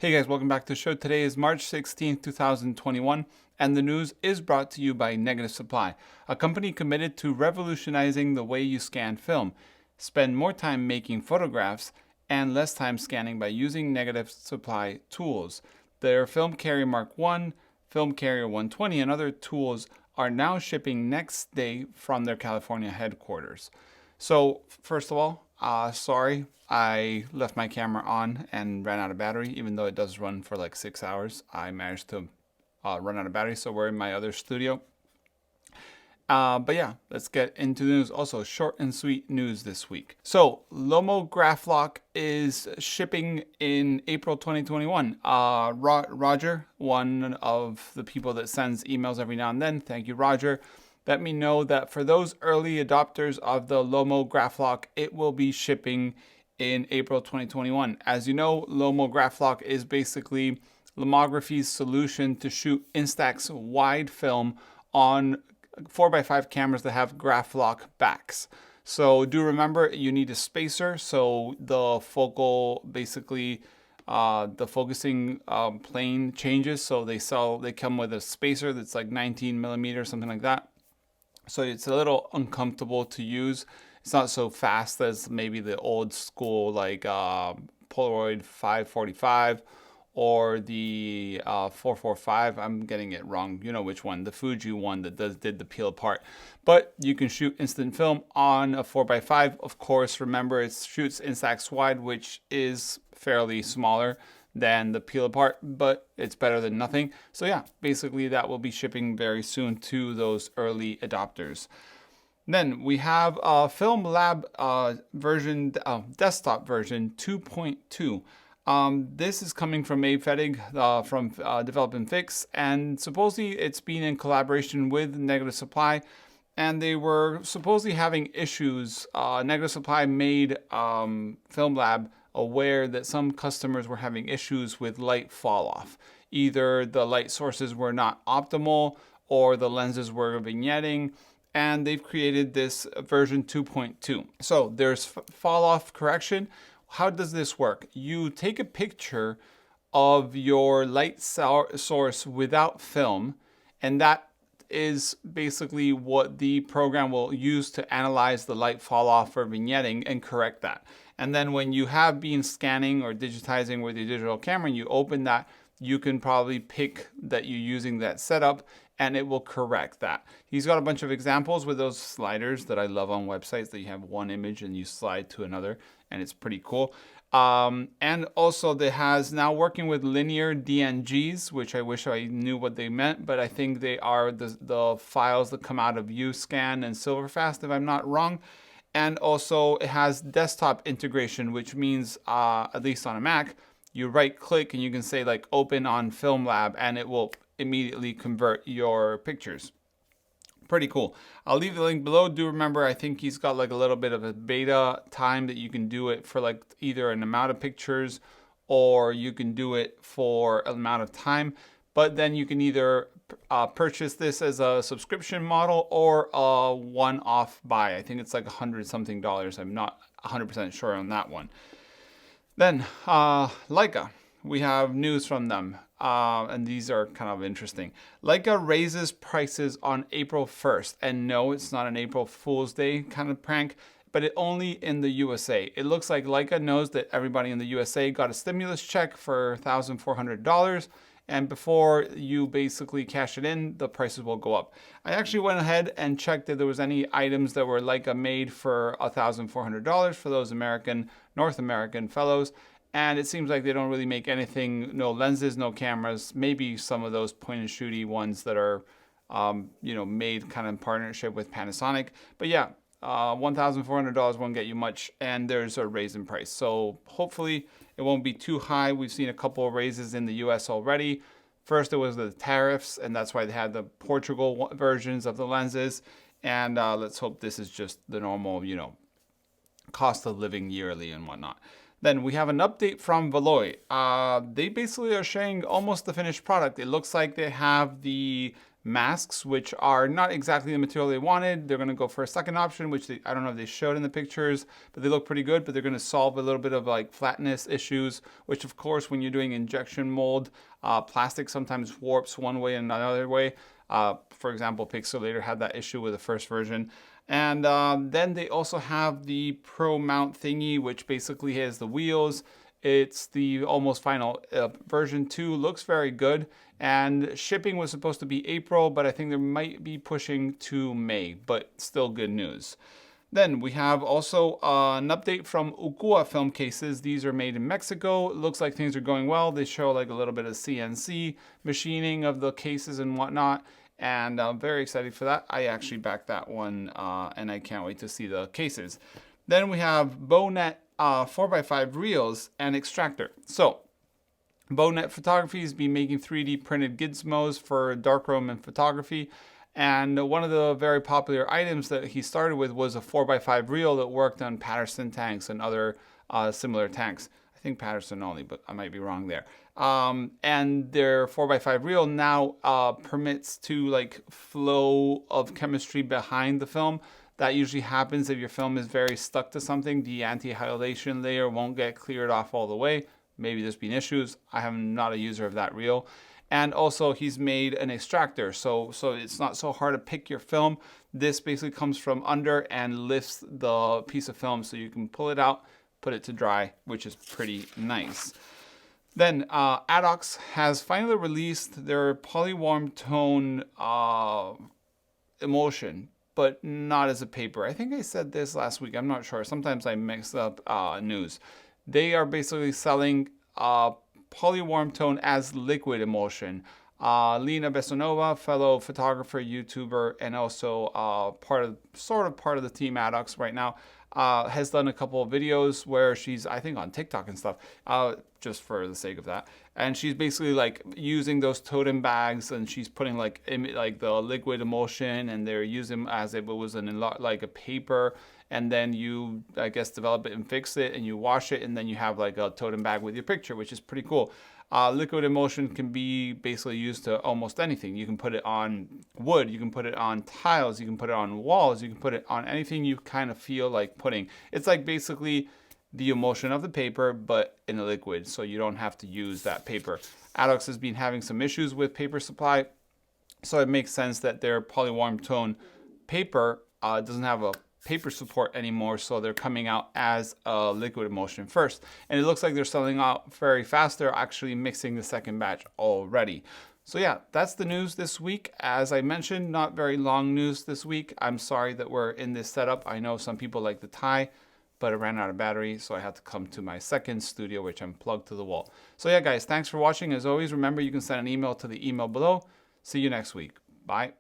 Hey guys, welcome back to the show. Today is March 16th, 2021, and the news is brought to you by Negative Supply, a company committed to revolutionizing the way you scan film. Spend more time making photographs and less time scanning by using Negative Supply tools. Their Film Carrier Mark 1, Film Carrier 120, and other tools are now shipping next day from their California headquarters. So, first of all, sorry, I left my camera on and ran out of battery, even though it does run for like 6 hours. I managed to run out of battery, so we're in my other studio. But yeah, let's get into the news. Also, short and sweet news this week. So, LomoGraflok is shipping in April 2021. Roger, one of the people that sends emails every now and then, thank you, Roger, let me know that for those early adopters of the LomoGraflok, it will be shipping in April 2021. As you know, LomoGraflok is basically lomography's solution to shoot Instax wide film on 4x5 cameras that have Graflok backs. So do remember, you need a spacer, so the focal, basically, the focusing plane changes. So they come with a spacer that's like 19 millimeters, something like that. So it's a little uncomfortable to use. It's not so fast as maybe the old school like Polaroid 545 or the 445. I'm getting it wrong. You know which one, the Fuji one that did the peel apart. But you can shoot instant film on a 4x5. Of course, remember it shoots Instax wide, which is fairly smaller than the peel apart, but it's better than nothing. So yeah, basically that will be shipping very soon to those early adopters. Then we have FilmLab version, desktop version 2.2. This is coming from Abe Fettig from Develop and Fix, and supposedly it's been in collaboration with Negative Supply, and they were supposedly having issues. Negative Supply made FilmLab aware that some customers were having issues with light fall off. Either the light sources were not optimal or the lenses were vignetting, and they've created this version 2.2. So there's fall off correction. How does this work? You take a picture of your light source without film, and that is basically what the program will use to analyze the light fall off or vignetting and correct that. And then when you have been scanning or digitizing with your digital camera and you open that, you can probably pick that you're using that setup and it will correct that. He's got a bunch of examples with those sliders that I love on websites that you have one image and you slide to another, and it's pretty cool. And also they has now working with linear DNGs, which I wish I knew what they meant, but I think they are the files that come out of UScan and Silverfast, if I'm not wrong. And also it has desktop integration, which means, at least on a Mac, you right click and you can say like open on FilmLab and it will immediately convert your pictures. Pretty cool. I'll leave the link below. Do remember, I think he's got like a little bit of a beta time that you can do it for like either an amount of pictures or you can do it for an amount of time. But then you can either purchase this as a subscription model or a one-off buy. I think it's like $100 something. I'm not 100% sure on that one. Then Leica, we have news from them. And these are kind of interesting. Leica raises prices on April 1st. And no, it's not an April Fool's Day kind of prank, but it only in the USA. It looks like Leica knows that everybody in the USA got a stimulus check for $1,400. And before you basically cash it in, the prices will go up. I actually went ahead and checked if there was any items that were Leica made for $1,400 for those North American fellows. And it seems like they don't really make anything, no lenses, no cameras, maybe some of those point and shooty ones that are, made kind of in partnership with Panasonic. But yeah, $1,400 won't get you much, and there's a raise in price. So hopefully it won't be too high. We've seen a couple of raises in the US already. First, it was the tariffs, and that's why they had the Portugal versions of the lenses. And let's hope this is just the normal, cost of living yearly and whatnot. Then we have an update from Valoi. They basically are sharing almost the finished product. It looks like they have the masks, which are not exactly the material they wanted. They're going to go for a second option, which I don't know if they showed in the pictures, but they look pretty good. But they're going to solve a little bit of like flatness issues, which of course, when you're doing injection mold, plastic sometimes warps one way and another way. For example, Pixelator had that issue with the first version. And then they also have the Pro Mount thingy, which basically has the wheels. It's the almost final version 2. Looks very good. And shipping was supposed to be April, but I think they might be pushing to May, but still good news. Then we have also an update from Ukua film cases. These are made in Mexico. It looks like things are going well. They show like a little bit of CNC machining of the cases and whatnot. And I'm very excited for that. I actually backed that one and I can't wait to see the cases. Then we have Bounet 4x5 reels and Extractor. So Bounet Photography has been making 3D printed gizmos for darkroom and photography. And one of the very popular items that he started with was a 4x5 reel that worked on Patterson tanks and other similar tanks. I think Patterson only, but I might be wrong there. And their 4x5 reel now permits to like flow of chemistry behind the film. That usually happens if your film is very stuck to something. The anti-halation layer won't get cleared off all the way. Maybe there's been issues. I am not a user of that reel. And also he's made an extractor, so it's not so hard to pick your film. This basically comes from under and lifts the piece of film so you can pull it out, put it to dry, which is pretty nice. Then Addox has finally released their Polywarmtone Emulsion, but not as a paper. I think I said this last week. I'm not sure. Sometimes I mix up news. They are basically selling Polywarmtone as liquid emulsion. Lena Besonova, fellow photographer, YouTuber, and also part of the team Addox right now, has done a couple of videos where she's, I think, on TikTok and stuff, just for the sake of that. And she's basically like using those totem bags, and she's putting like the liquid emulsion, and they're using as if it was like a paper. And then you, I guess, develop it and fix it, and you wash it, and then you have like a totem bag with your picture, which is pretty cool. Liquid emulsion can be basically used to almost anything. You can put it on wood, you can put it on tiles, you can put it on walls, you can put it on anything you kind of feel like putting. It's like basically the emulsion of the paper, but in a liquid, so you don't have to use that paper. Addox has been having some issues with paper supply, so it makes sense that their Polywarmtone paper doesn't have a paper support anymore, so they're coming out as a liquid emulsion first, and it looks like they're selling out very fast. They're actually mixing the second batch already. So yeah, that's the news this week. As I mentioned, not very long news this week. I'm sorry that we're in this setup. I know some people like the tie, but it ran out of battery, so I had to come to my second studio, which I'm plugged to the wall. So yeah, guys, thanks for watching. As always, remember you can send an email to the email below. See you next week. Bye.